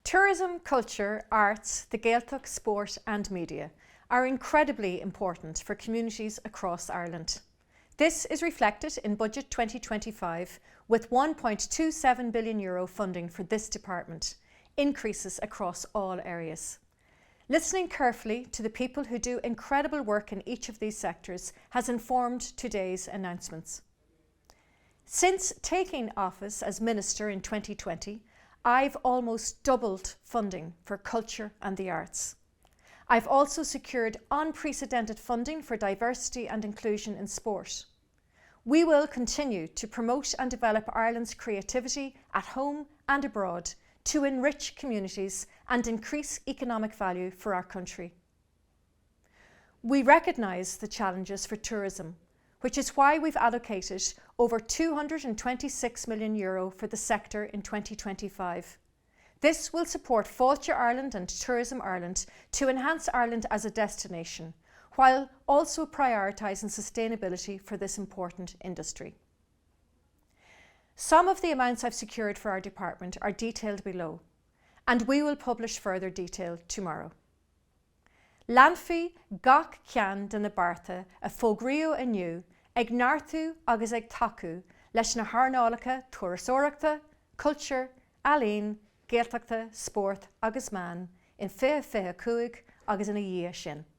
Tourism, culture, arts, the Gaeltacht, sport and media are incredibly important for communities across Ireland. This is reflected in Budget 2025 with €1.27 billion funding for this department, increases across all areas. Listening carefully to the people who do incredible work in each of these sectors has informed today's announcements. Since taking office as Minister in 2020, I've almost doubled funding for culture and the arts. I've also secured unprecedented funding for diversity and inclusion in sport. We will continue to promote and develop Ireland's creativity at home and abroad to enrich communities and increase economic value for our country. We recognise the challenges for tourism, which is why we've allocated over €226 million for the sector in 2025. This will support Fáilte Ireland and Tourism Ireland to enhance Ireland as a destination, while also prioritising sustainability for this important industry. Some of the amounts I've secured for our department are detailed below, and we will publish further detail tomorrow. Lanfi gach cean de na Bartha a fógraíodh aniu ag neartú agus ag tacu leis na hairneálacha tuarasóireachta, culture, Ealaíon, Gaeltachta, sport agus man in 2025 agus ina dhiaidh sin.